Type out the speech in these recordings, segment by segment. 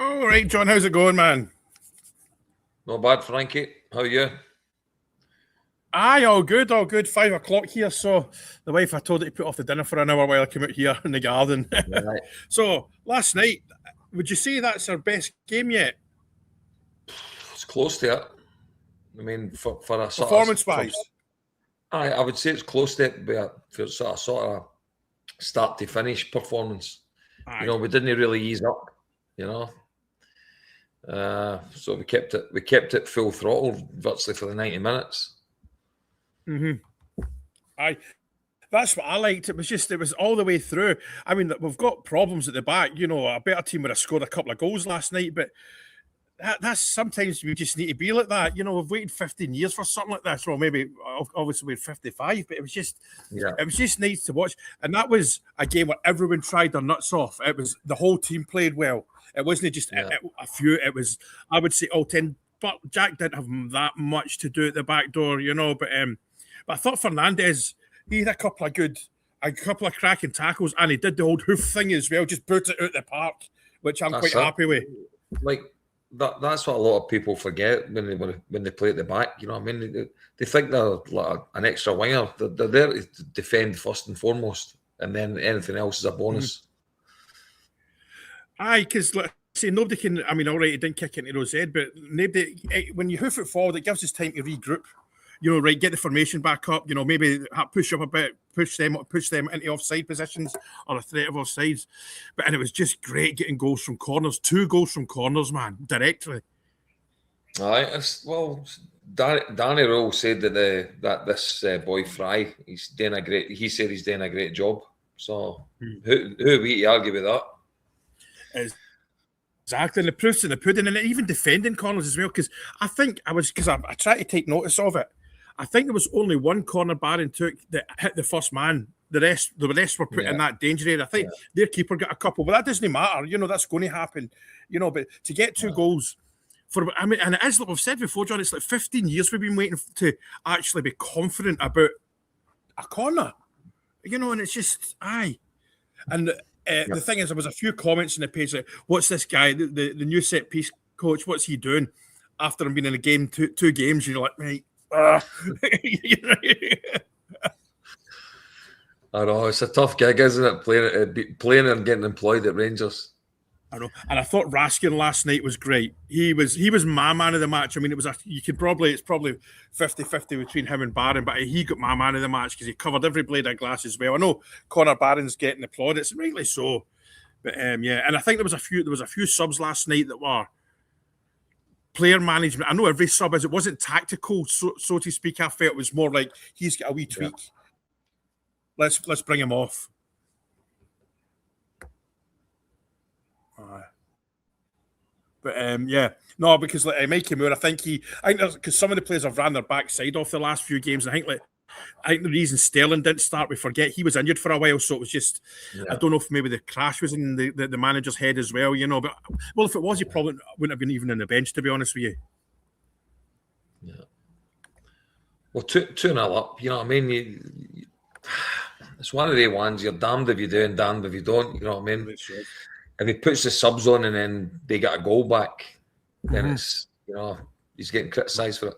All right, John, how's it going, man? Not bad, Frankie. How are you? Aye, all good, all good. 5 o'clock here. So the wife, I told her to put off the dinner for an hour while I came out here in the garden. Right. So last night, would you say that's our best game yet, It's close to it. I mean, for a sort of performance-wise? I would say it's close to it, but for sort of start to finish performance. Aye. We didn't really ease up. So we kept it full throttle virtually for the 90 minutes. Aye. That's what I liked. It was all the way through. I mean, we've got problems at the back. A better team would have scored a couple of goals last night, but that's sometimes we just need to be like that. We've waited 15 years for something like this. Well, maybe obviously we're 55, but it was just nice to watch. And that was a game where everyone tried their nuts off. It was the whole team played well. It wasn't just a few. It was, I would say, all 10. But Jack didn't have that much to do at the back door, But I thought Fernandez, he had a couple of cracking tackles, and he did the old hoof thing as well, just put it out the park, which I'm quite happy with. Like that's what a lot of people forget when they play at the back. You know what I mean? They think they're like an extra winger. They're there to defend first and foremost, and then anything else is a bonus. Aye, because say nobody can. I mean, all right, he didn't kick into his head, but nobody. When you hoof it forward, it gives us time to regroup. Right, get the formation back up. Maybe push up a bit, push them into offside positions or a threat of offsides. And it was just great getting goals from corners. 2 goals from corners, man, directly. Aye, Danny Rowe said that this boy Fry, he said he's doing a great job. So who are we to argue with that? Exactly, and the proof's in the pudding, and even defending corners as well. Because I tried to take notice of it. I think there was only one corner Barron took that hit the first man. The rest were put in that danger area. I think their keeper got a couple, but that doesn't matter. That's going to happen. But to get 2 goals and it is like we've said before, John. It's like 15 years we've been waiting to actually be confident about a corner. And it's just aye. And the thing is, there was a few comments in the page like, "What's this guy? The new set piece coach? What's he doing?" After him being in a game, two games, you're like, mate. I know it's a tough gig, isn't it? Playing and getting employed at Rangers. I know, and I thought Raskin last night was great. He was my man of the match. I mean, it's probably 50-50 between him and Barron, but he got my man of the match because he covered every blade of glass as well. I know Connor Barron's getting the plaudits, rightly so, but and I think there was a few subs last night that were player management. I know every sub it wasn't tactical, so to speak. I felt it was more like he's got a wee tweak. Yeah. Let's bring him off. But no, because like Mikey Moore, I think because some of the players have ran their backside off the last few games. I think the reason Sterling didn't start, we forget he was injured for a while, so it was just I don't know if maybe the crash was in the manager's head as well, But well, if it was, he probably wouldn't have been even on the bench, to be honest with you. Yeah. Well, 2-0 up. You know what I mean? It's one of the ones you're damned if you do and damned if you don't. You know what I mean? If he puts the subs on and then they get a goal back, then it's he's getting criticised for it.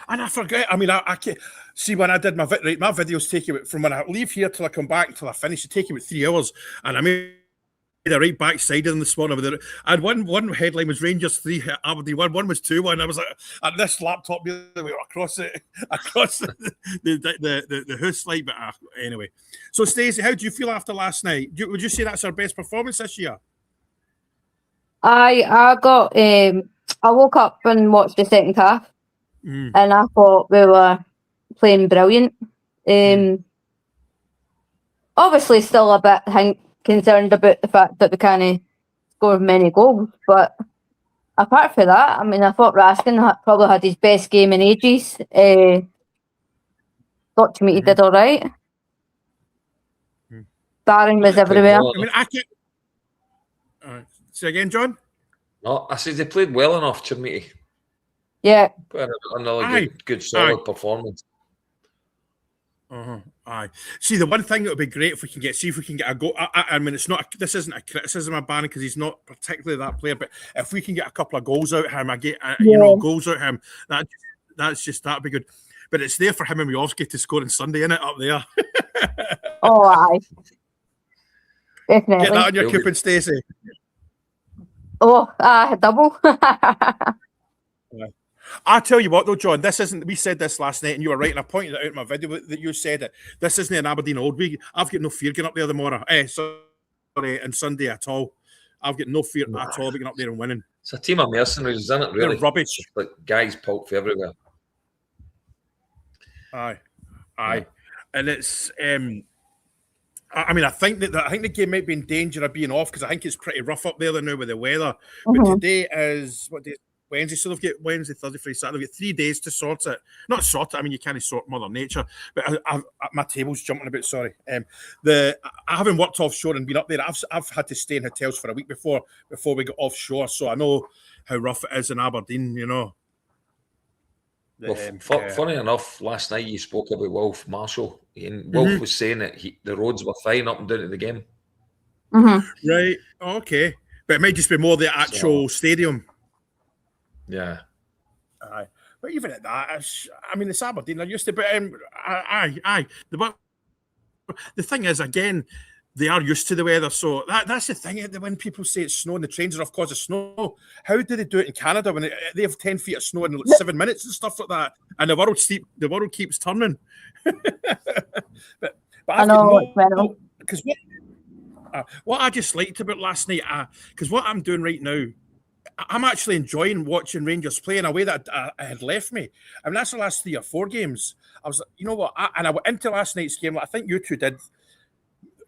And I forget. I mean, I can't see when I did my videos take you from when I leave here till I come back till I finish. It take you about 3 hours, and I made the right backside in this morning. I had one headline was Rangers 3, Aberdeen 1. One was 2-1. I was like, at this laptop the other way across the house light. But anyway, so Stacey, how do you feel after last night? Would you say that's our best performance this year? I woke up and watched the second half. And I thought we were playing brilliant. Obviously, still a bit concerned about the fact that we can't score many goals. But apart from that, I mean, I thought Raskin probably had his best game in ages. Thought to me he did all right. Barron was everywhere. I mean, I can't. Say again, John? No, I said they played well enough to me. Yeah. Another good solid performance. Aye. See, the one thing that would be great if we can get a goal. I mean, this isn't a criticism of Bannon because he's not particularly that player. But if we can get a couple of goals out of him, goals out of him, that'd be good. But it's there for him and Miovski to score on Sunday, innit, up there. Oh, aye. Definitely. Get that on your coupon, Stacey. Oh, double. I tell you what, though, John, this isn't. We said this last night, and you were right, and I pointed it out in my video that you said it. This isn't an Aberdeen Old. I've got no fear getting up there tomorrow. And Sunday at all. I've got no fear at all about getting up there and winning. It's a team of mercenaries, isn't it? Really, they're rubbish. Like guys pulp for everywhere. Aye, and it's. I mean, I think the game might be in danger of being off because I think it's pretty rough up there now with the weather. But today is what day? Wednesday, so they've got Wednesday, Thursday, Friday, Saturday. They've got 3 days to sort it. Not sort it. I mean, you can't sort Mother Nature. But my table's jumping a bit. Sorry. I haven't worked offshore and been up there. I've had to stay in hotels for a week before we got offshore, so I know how rough it is in Aberdeen. You know. Funny enough, last night you spoke about Wolf Marshall, and Wolf was saying that the roads were fine up and down to the game. Right. Okay. But it might just be more the actual stadium. Yeah. Aye. But even at that, I mean, it's Aberdeen. I used to, but aye. The thing is, again, they are used to the weather. So that's the thing. When people say it's snowing, the trains are off because of snow. How do they do it in Canada when they have 10 feet of snow in 7 minutes and stuff like that? And the world keeps turning. but I know. Because what I just liked about last night, because what I'm doing right now, I'm actually enjoying watching Rangers play in a way that had left me. I mean, that's the last 3 or 4 games. I was, you know what? I went into last night's game, like I think you two did,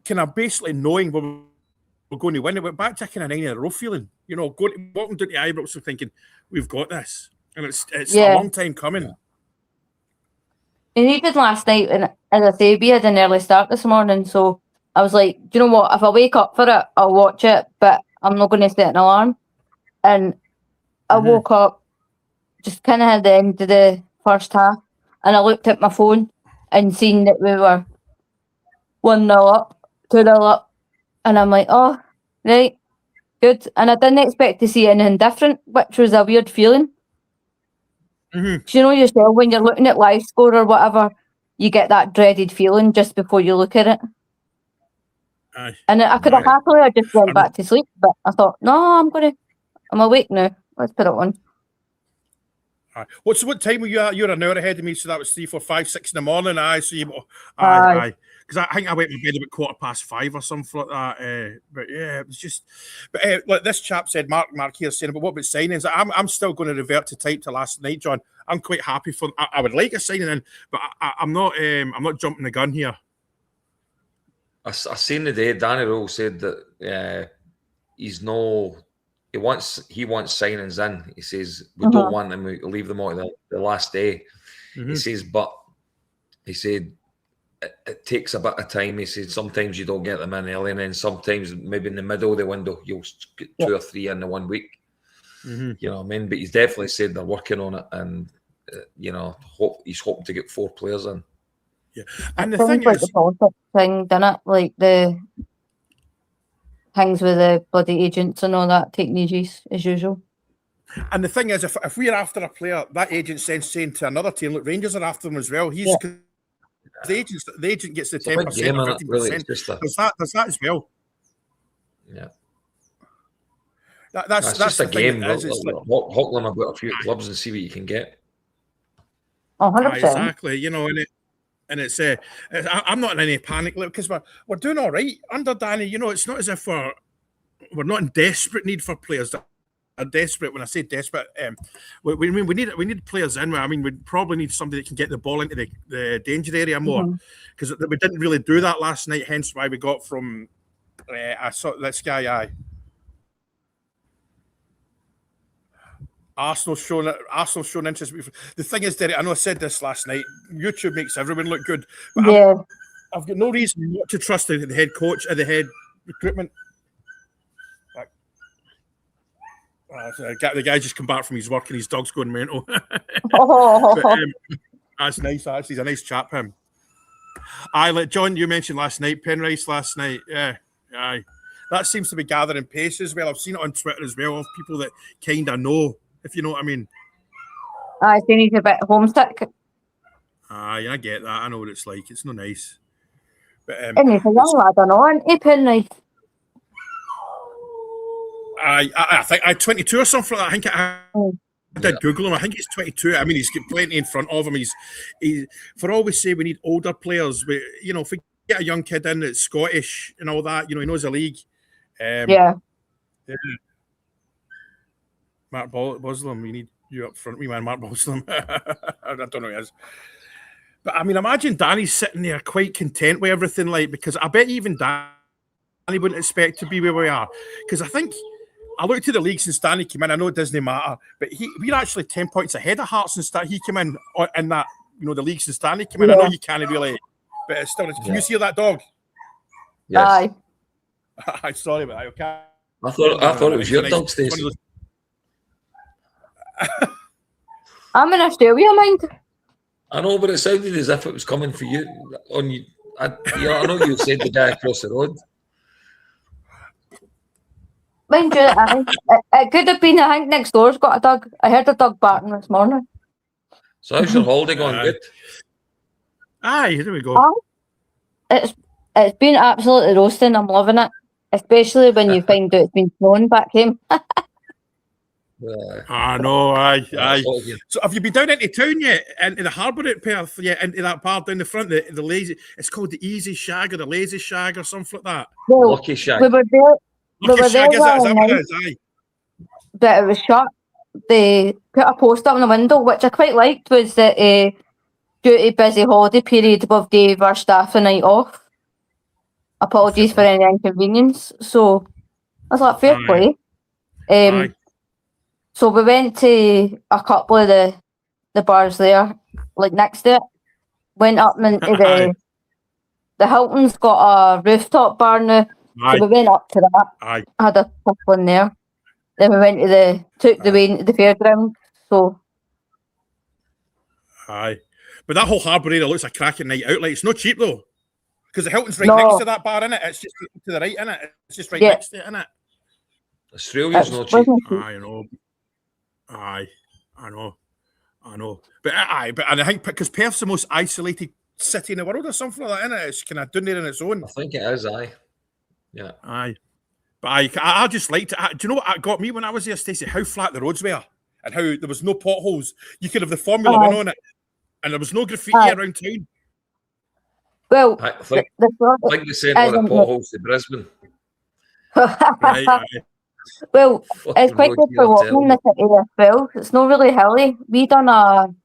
kind of basically knowing we're going to win. It went back to a kind of 9 in a row feeling. You know, walking down to Ibrox and thinking, we've got this. And it's a long time coming. And even last night, and as I say, we had an early start this morning, so I was like, do you know what? If I wake up for it, I'll watch it, but I'm not going to set an alarm. And I woke up, just kind of at the end of the first half, and I looked at my phone and seen that we were 1-0 up, 2-0 up, and I'm like, oh, right, good. And I didn't expect to see anything different, which was a weird feeling. Do you know yourself, when you're looking at live score or whatever, you get that dreaded feeling just before you look at it. And I could have happily just went back to sleep, but I thought, no, I'm awake now. Let's put it on. What time were you at? You're an hour ahead of me, so that was 3, 4, 5, 6 in the morning. Aye. Because I think I went to bed about 5:15 or something like that. But yeah, it was just. But like this chap said, Mark here saying, but what about signings? I'm still going to revert to type to last night, John. I'm quite happy for. I would like a signing in, but I'm not jumping the gun here. I seen the day Danny Rule said that he wants signings in. He says we don't want them. We leave them out the last day. He says, but he said it takes a bit of time. He said sometimes you don't get them in early, and then sometimes maybe in the middle of the window you'll get 2 or 3 in the 1 week. You know what I mean? But he's definitely said they're working on it, and he's hoping to get 4 players in. Yeah, and the thing thing is, the politics thing, didn't it? Like the things with the bloody agents and all that taking ages as usual. And the thing is, if we're after a player, that agent's then saying to another team, look, Rangers are after them as well. The agent gets the 10% or 15%. Really, there's that as well. Yeah. That's just the a game. Like, Hook them about a few clubs and see what you can get. 100%. Exactly. You know, and it's I'm not in any panic because we're doing all right under Danny. You know, it's not as if we're not in desperate need for players that are desperate. When I say desperate, we need players in. I mean, we probably need somebody that can get the ball into the danger area more because we didn't really do that last night. Hence why we got from I saw this guy. Arsenal's shown interest. The thing is, Derek, I know I said this last night. YouTube makes everyone look good, but I've got no reason not to trust the head coach or the head recruitment. The guy just come back from his work and his dog's going mental. But, that's nice. Actually, he's a nice chap. Him. Aye, like John, you mentioned last night, Penrice last night. Yeah, aye. That seems to be gathering pace as well. I've seen it on Twitter as well of people that kind of know, if you know what I mean. I think he's a bit homesick. Aye, I get that. I know what it's like. It's not nice. But And he's a young lad, I know, isn't he, Penrice? I think I'm 22 or something like that. I did Google him. I think he's 22. I mean, he's got plenty in front of him. He's for all we say we need older players. We, you know, if we get a young kid in that's Scottish and all that, you know, he knows the league. Yeah. Mark Boslam, we need you up front, we man, Mark Boslam. I don't know who he is. But I mean, imagine Danny's sitting there quite content with everything, like, because I bet even Danny wouldn't expect to be where we are. Because I think I looked at the league since Danny came in. I know it doesn't matter, but we're actually 10 points ahead of Hearts since he came in that, you know, the league since Danny came in. I know you can't really, but it's still. Can you see that dog? Yes. Aye. I'm sorry about that. Okay. I thought it was your dog, Stacey. I'm in Australia, mind. I know, but it sounded as if it was coming for you. I know you said the guy across the road. Mind you, it could have been, I think next door's got a dog. I heard a dog barking this morning. So how's your holiday going? Good? Aye, there we go. It's been absolutely roasting. I'm loving it. Especially when you find out it's been snowing back home. I know, aye. So have you been down into town yet? Into the harbour at Perth? Yeah, into that bar down the front, the lazy, it's called the Easy Shag or the Lazy Shag or something like that. Well, Lucky Shag. We were there. Lucky Shag, is that what it is? Aye. But it was shut. They put a post up in the window, which I quite liked, was that due to busy holiday period, we've gave our staff a night off. Apologies for any inconvenience. So I was like, fair play. So we went to a couple of the bars there, like next to it. Went up into the Hilton's got a rooftop bar now. So we went up to that. Had a couple in there. Then we went to took the way into the fairground. So but that whole harbour area looks a cracking night out. Like, it's not cheap though. Because the Hilton's right next to that bar, innit? It's just to the right, innit? It's just right next to it, innit? Australia's not cheap. I know. I know. But I think because Perth's the most isolated city in the world or something like that, innit? It's kind of down there on its own. I think it is, Yeah. But I just liked it. Do you know what got me when I was there, Stacey? How flat the roads were and how there was no potholes. You could have the Formula One on it and there was no graffiti around town. Well, I think they sent all the potholes to Brisbane. Well, it's quite good for walking in the city as well. It's not really hilly. We done a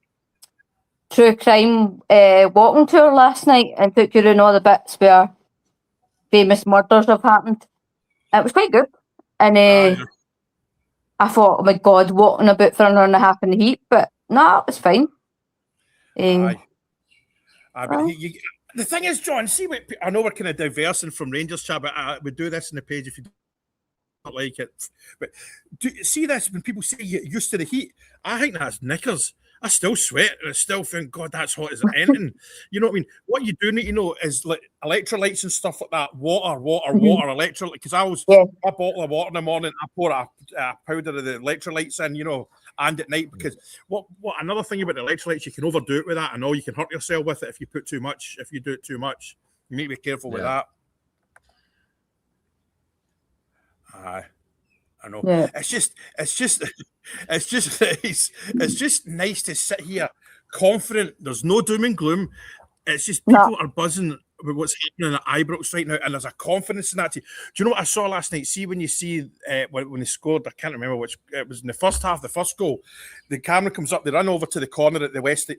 true crime walking tour last night and took you around all the bits where famous murders have happened. It was quite good. And I thought, oh my God, walking about for an hour and a half in the heat, but no, it was fine. The thing is, John, see, I know we're kind of diversing from Rangers chat, but we do this on the page if you don't like it. But see this when people say you're used to the heat. I think that's knickers. I still sweat and I still think, God, that's hot as anything. You know what I mean? What you do need to know is like electrolytes and stuff like that. Water, electrolyte. Because a bottle of water in the morning, I pour a powder of the electrolytes in, you know, and at night. Because what another thing about the electrolytes, you can overdo it with that. I know you can hurt yourself with it if you put too much. If you do it too much, you need to be careful with that. I know. Yeah. It's just nice to sit here confident. There's no doom and gloom. It's just people are buzzing with what's happening at Ibrox right now, and there's a confidence in that. Do you know what I saw last night? See, when you see when they scored, I can't remember which. It was in the first half, the first goal. The camera comes up, they run over to the corner at the west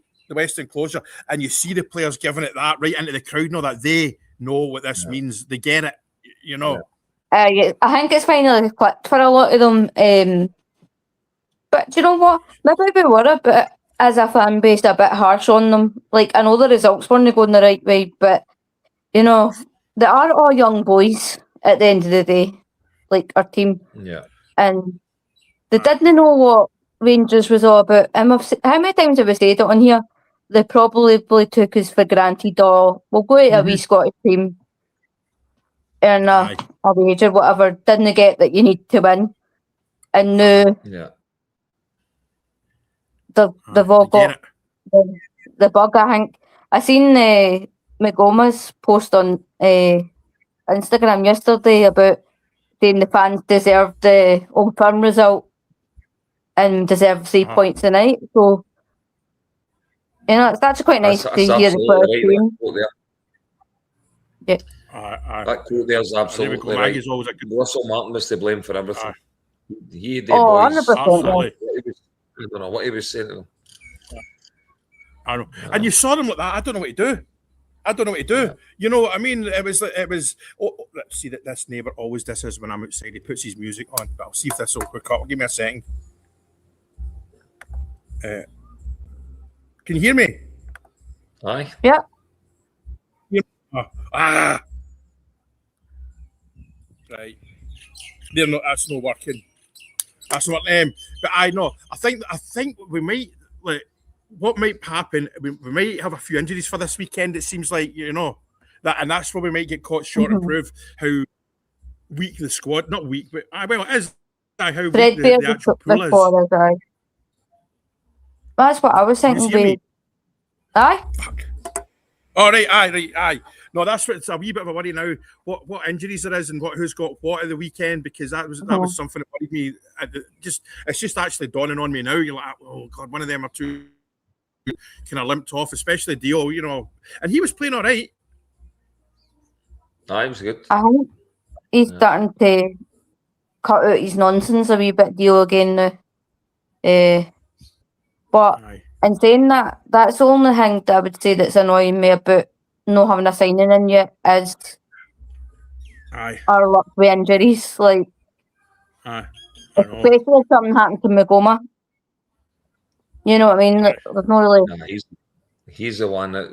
enclosure, and you see the players giving it that right into the crowd. Know that they know what this means. They get it. You know. I think it's finally clicked for a lot of them. But do you know what? Maybe we were a bit, as a fan base, a bit harsh on them. Like, I know the results weren't going the right way, but, you know, they are all young boys at the end of the day, like our team. Yeah. And they didn't know what Rangers was all about. How many times have we said it on here? they probably took us for granted. Or we'll go to a wee Scottish team, earn a wage or whatever. Didn't get that you need to win, and now they've all got the bug. I think I seen McGoma's post on Instagram yesterday about saying the fans deserve the Old Firm result and deserve 3 points tonight. So, you know, it's actually quite nice to hear the players saying. That quote there is absolutely right. Russell Martin was to blame for everything. He, the boys, 100%. I don't know what he was saying to them. I know. Yeah. And you saw him like that. I don't know what to do. Yeah. You know what I mean? It was. Oh, let's see that this neighbour always this is when I'm outside. He puts his music on. But I'll see if this will quick up. Give me a second. Can you hear me? Aye. Yeah. Right. They're not. That's not working. That's not. But I know. I think we might like. What might happen? We might have a few injuries for this weekend. It seems like that, and that's where we might get caught short and prove how weak the squad. Not weak, but well, it is how weak the actual pool is. That's what I was thinking. Aye. Fuck. All right. Aye. No, that's what it's a wee bit of a worry now. What injuries there is and who's got what at the weekend, because that was something that worried me. It's just actually dawning on me now. You're like, oh God, one of them or two kind of limped off, especially Dio, and he was playing all right. He was good. I think he's starting to cut out his nonsense a wee bit, Dio, again now. But in saying that, that's the only thing that I would say that's annoying me about not having a signing in yet is our luck with injuries. Like, especially if something happened to Magoma. You know what I mean? There's no really. He's the one that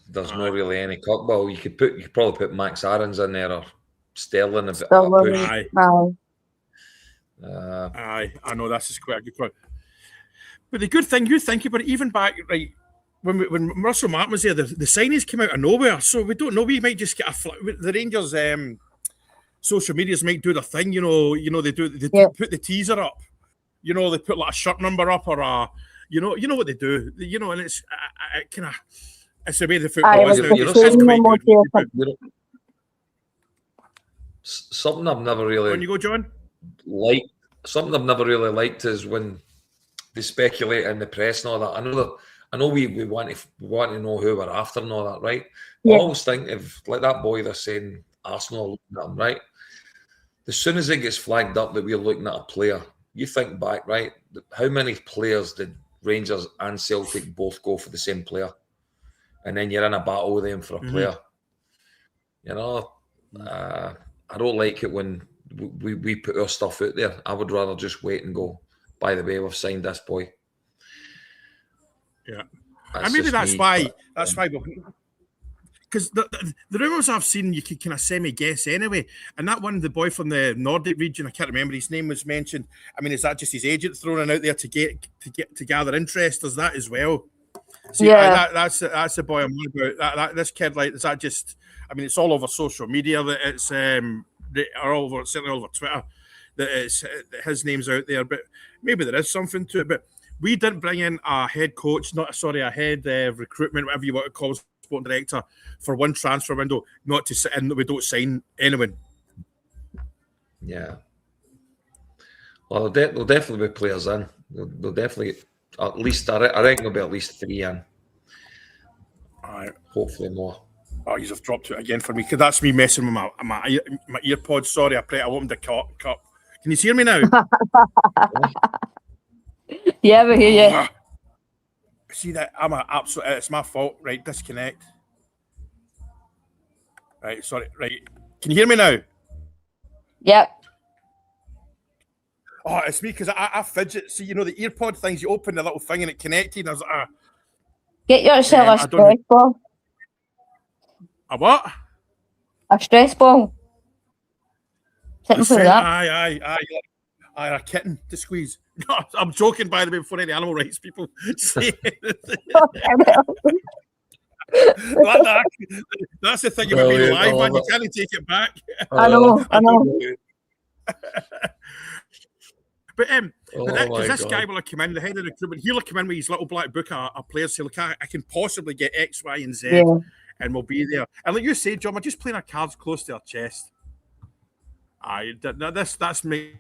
there's not really any cut. Well, you could probably put Max Aarons in there or Sterling. Aye, I know that's just quite a good point. But the good thing you think about it, even back right when Russell Martin was there, the signings came out of nowhere. So we don't know. We might just get the Rangers. Social medias might do their thing. They put the teaser up. They put like a shirt number up or a. You know what they do. And it's kind of it's the way the football is now. Something I've never really. When you go, John. Something I've never really liked is when they speculate in the press and all that. I know we want to know who we're after and all that, right? Yeah. I always think if like that boy they're saying Arsenal looking at him, right? As soon as it gets flagged up that we're looking at a player, you think back, right? How many players did Rangers and Celtic both go for the same player? And then you're in a battle with them for a player. I don't like it when we put our stuff out there. I would rather just wait and go, by the way, we've signed this boy. Yeah. And maybe that's why because the rumours I've seen, you can kind of semi-guess anyway. And that one, the boy from the Nordic region, I can't remember his name, was mentioned. I mean, is that just his agent throwing it out there to gather interest? Is that as well? See, that's the boy I'm worried about. This kid, like, is that just? I mean, it's all over social media. That it's certainly all over Twitter. That his name's out there, but maybe there is something to it. But we didn't bring in a head coach, a head recruitment, whatever you want to call it, sporting director, for one transfer window, not to sit in that we don't sign anyone. Yeah. Well, there'll definitely be players in. They'll definitely at least. I reckon there'll be at least 3 in. All right. Hopefully more. Oh, you've dropped it again for me because that's me messing with my earpods. Sorry, I opened the cup. Can you hear me now? Yeah, we hear you. See that? It's my fault. Right, disconnect. Right, sorry. Right, can you hear me now? Yep. Oh, it's me because I fidget. See, the earpod things. You open the little thing and it connected. And I was like, get yourself a stress ball. A what? A stress ball. Something for that. Aye. a kitten to squeeze. No, I'm joking, by the way, before any animal rights people say that's the thing about being live, man. You can't take it back. I know. But because this guy will come in, the head of recruitment, he'll come in with his little black book of players. Say, look, I can possibly get X, Y, and Z, and we'll be there. And like you say, John, we're just playing our cards close to our chest. That's makes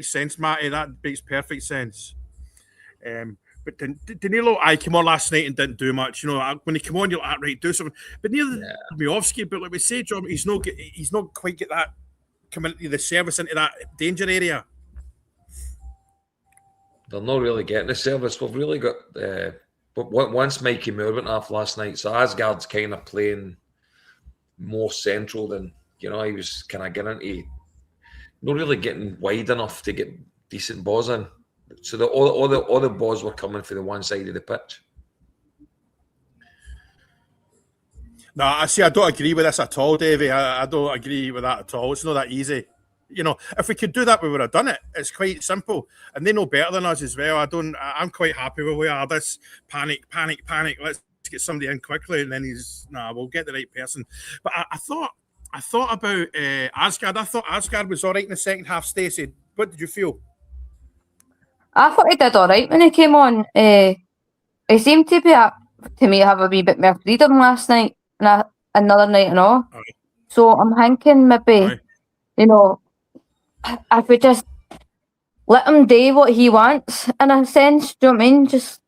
sense, Matty. That makes perfect sense. But Danilo, I came on last night and didn't do much. You know, when he came on, you're like, right, do something. But neither did Miovski. But like we say, John, he's not quite get that coming into the service into that danger area. They're not really getting the service. We've really got. But once Mikey Moore went off last night, so Asgard's kind of playing more central than he was kind of getting into. Not really getting wide enough to get decent balls in. So all the balls were coming for the one side of the pitch. No, I don't agree with this at all, Davey. I don't agree with that at all. It's not that easy. You know, if we could do that, we would have done it. It's quite simple, and they know better than us as well. I'm quite happy with where we are. This panic. Let's get somebody in quickly, and then we'll get the right person. But I thought about Asgard. I thought Asgard was all right in the second half. Stacey, what did you feel? I thought he did all right when he came on. He seemed to have a wee bit more freedom last night and another night and all. Aye. So I'm thinking maybe, if we just let him do what he wants in a sense, do you know what I mean? Just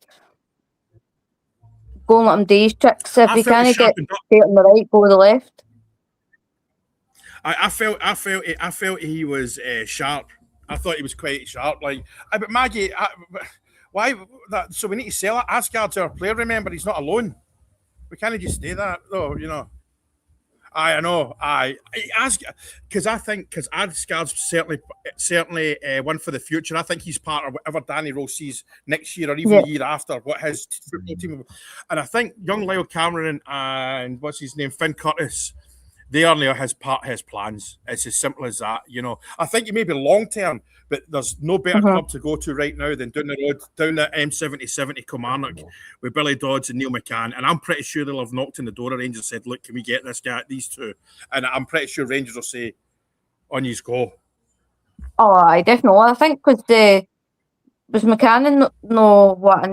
go and let him do his tricks. If he can't get on the right, go to the left. I felt he was sharp. I thought he was quite sharp. But Maggie, why that? So we need to sell it. Asgard's our player. Remember, he's not alone. We can't just do that, though. You know. I know. Because Asgard's certainly one for the future. I think he's part of whatever Danny Rose sees next year or even the year after. What his football team, and I think young Lyle Cameron and what's his name, Finn Curtis. They are now his plans. It's as simple as that, you know. I think it may be long term, but there's no better club to go to right now than down the road, down the M70 to Kilmarnock with Billy Dodds and Neil McCann. And I'm pretty sure they'll have knocked on the door of Rangers and said, look, can we get this guy, these two? And I'm pretty sure Rangers will say, on you go. Oh, I definitely. I think because was McCann no what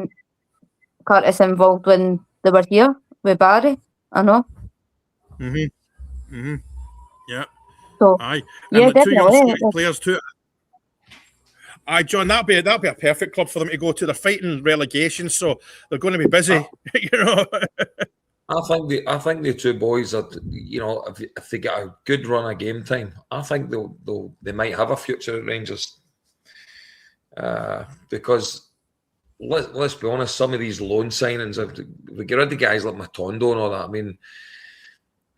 Curtis involved when they were here with Barry? I know. Yeah. So, aye. And the two young Scottish players too. Aye, John, that'd be a perfect club for them to go to. They're fighting relegation, so they're going to be busy. You know. I think the two boys are, if they get a good run of game time, I think they might have a future at Rangers. Because let's be honest, some of these loan signings, we get rid of guys like Matondo and all that. I mean.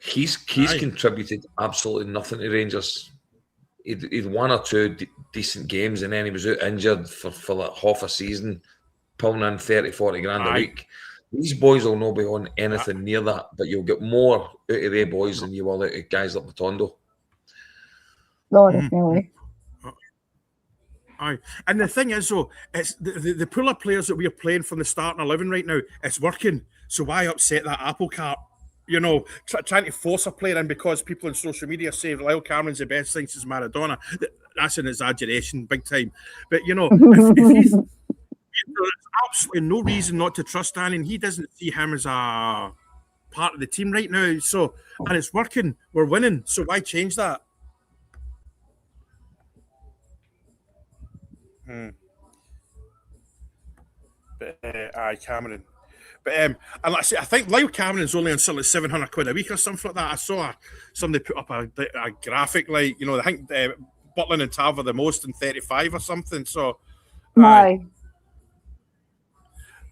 He's contributed absolutely nothing to Rangers. He'd one or two decent games and then he was out injured for like half a season, pulling in 30-40 grand a week. These boys will not be on anything near that, but you'll get more out of their boys than you will out of guys like Matondo. No, definitely. Aye. And the thing is, though, it's the pool of players that we are playing from the starting 11 right now, it's working. So why upset that apple cart? You know, trying to force a player in because people on social media say Lyle Cameron's the best thing since Maradona. That's an exaggeration, big time. But, you know, if there's absolutely no reason not to trust Danny, and he doesn't see him as a part of the team right now. So, and it's working. We're winning. So why change that? But, Cameron. But and like I say, I think Lyle Cameron's only on something like £700 a week or something like that. I saw somebody put up a graphic I think Butland and Tav are the most in 35 or something. So, aye.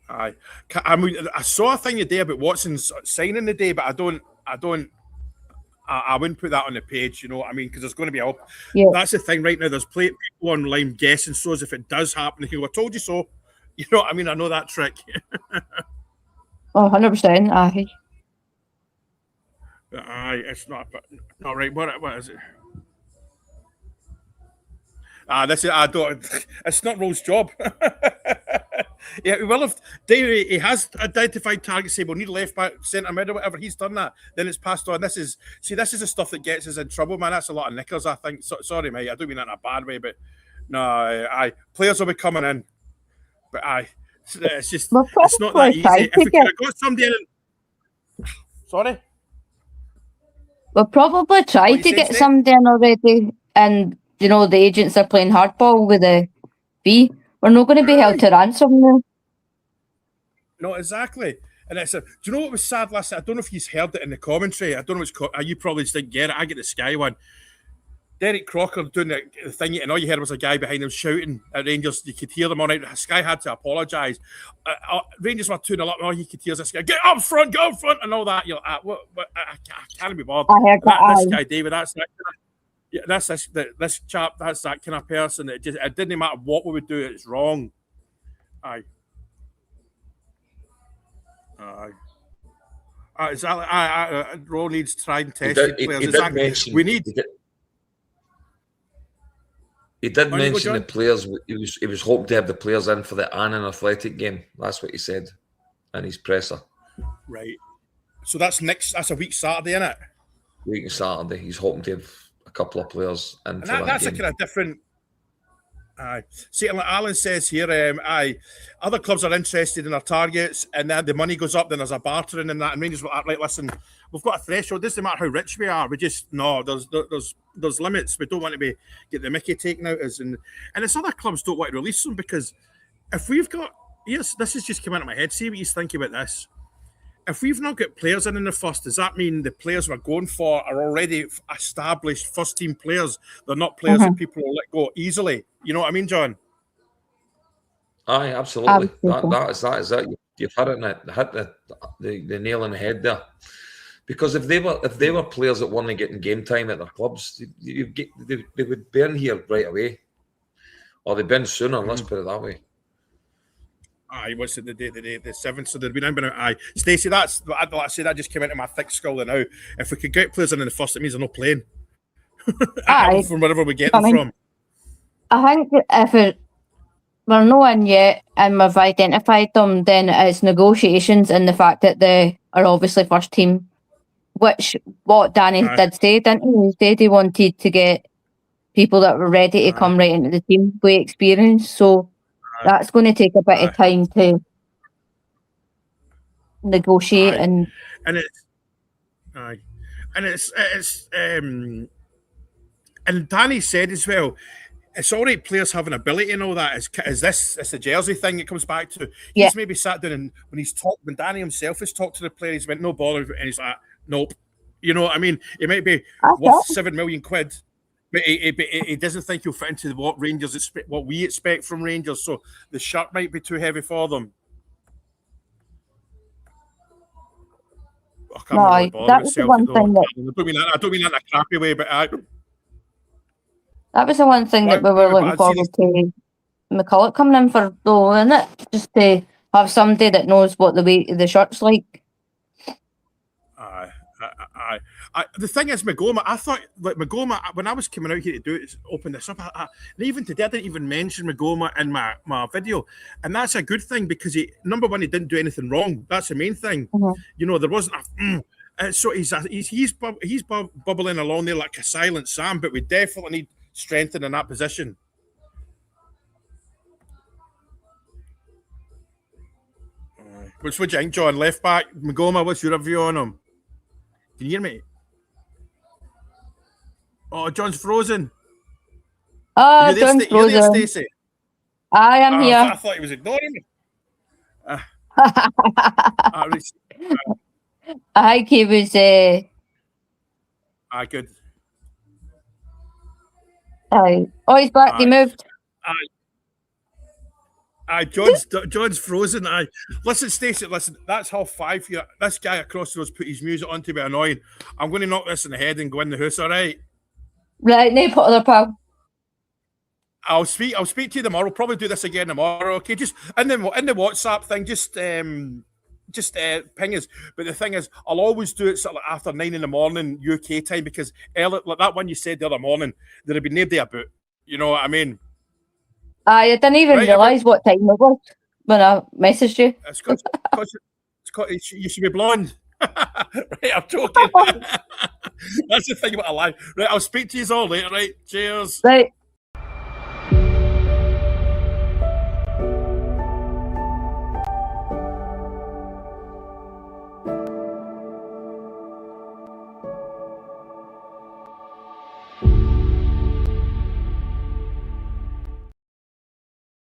I mean, I saw a thing today about Watson's signing the day, but I wouldn't put that on the page. You know what I mean? Because there's going to be that's the thing right now. There's people online guessing. So as if it does happen, they can go, "I told you so." You know what I mean? I know that trick. Oh, 100%. Aye. It's not right. What is it? This is I don't. It's not Roll's job. Yeah, well, if Davey he has identified targets, say we'll need left back, centre mid, or whatever. He's done that. Then it's passed on. This is the stuff that gets us in trouble, man. That's a lot of knickers, I think. Sorry, mate. I don't mean that in a bad way, but no, players will be coming in, but it's just it's not that easy. If we could have got somebody in, sorry. We'll probably try to get somebody in already, and the agents are playing hardball with the fee. We're not going to be held to ransom now. No, exactly. And do you know what was sad last night? I don't know if you've heard it in the commentary. I don't know you probably just didn't get it. I get the Sky one. Derek Crocker doing the thing, and all you heard was a guy behind him shouting at Rangers. You could hear them all night. Sky had to apologise. Rangers were 2-0 up. All you could hear this guy, get up front, and all that. You're like, what? I can't be bothered. I heard that. This guy, David, that's this chap. That's that kind of person. It didn't matter what we would do. It's wrong. Exactly. Raw needs tried and tested players. Exactly. We need. He did mention the players. He was hoping to have the players in for the Annan Athletic game. That's what he said in his presser. Right. So that's a week Saturday, isn't it? Week Saturday. He's hoping to have a couple of players in for that that's game. A kind of different. See, like Alan says here, other clubs are interested in our targets, and then the money goes up. Then there's a bartering and that. And Rangers will right. Listen, we've got a threshold. It doesn't matter how rich we are. We just there's limits. We don't want to get the Mickey taken out us, and it's other clubs don't want to release them because if we've got this has just come out of my head. See what you think about this. If we've not got players in the first, does that mean the players we're going for are already established first-team players? They're not players that people will let go easily. You know what I mean, John? Aye, absolutely. That is it. You've hit the nail on the head there. Because if they were players that weren't getting game time at their clubs, they would burn here right away, or they'd burn sooner. Let's put it that way. What's it, the 7th? So there'd been out. Stacey, that's like I said. That just came into my thick skull. Now, if we could get players in the first, it means they're not playing. From wherever we get them from. I think if we're not in yet and we've identified them, then it's negotiations and the fact that they are obviously first team. Which what Danny did say, didn't he? He said he wanted to get people that were ready to come right into the team with experience. So. That's going to take a bit of time to negotiate and Danny said as well, it's all right players having ability and all that. It's a jersey thing it comes back to. He's maybe sat down and when Danny himself has talked to the players, he's went no bother and he's like, nope. You know what I mean? It might be worth £7 million. But he doesn't think he'll fit into what Rangers expect, what we expect from Rangers. So the shirt might be too heavy for them. That was the one thing that I don't mean that in a crappy way, but that was the one thing that we were looking forward to McCulloch coming in for, though, isn't it? Just to have somebody that knows what the shirt's like. The thing is, Magoma, I thought, like, Magoma, when I was coming out here to do it, open this up, and even today, I didn't even mention Magoma in my video. And that's a good thing because number one, he didn't do anything wrong. That's the main thing. There wasn't so he's bubbling along there like a silent Sam, but we definitely need strengthening in that position. What do you think, John? Left back, Magoma, what's your review on him? Can you hear me? Oh, John's frozen. Oh, John's frozen. You're there, Stacey? I am here. I thought he was ignoring me. I think he was... good. Oh, he's back. He moved. John's frozen. Listen, Stacey, listen, that's half 5 here. This guy across the road put his music on to be annoying. I'm going to knock this in the head and go in the house, all right? Right, no bother, pal. I'll speak to you tomorrow. Probably do this again tomorrow, okay? Just in the WhatsApp thing, just ping us. But the thing is, I'll always do it sort of like after 9 in the morning UK time because early, like that one you said the other morning, there'd have been nobody about. You know what I mean? I didn't even Right, realise what time it was when I messaged you. It's got, you should be blonde. Right, I'm joking. That's the thing about a lie. Right, I'll speak to you all later, right? Cheers. Right.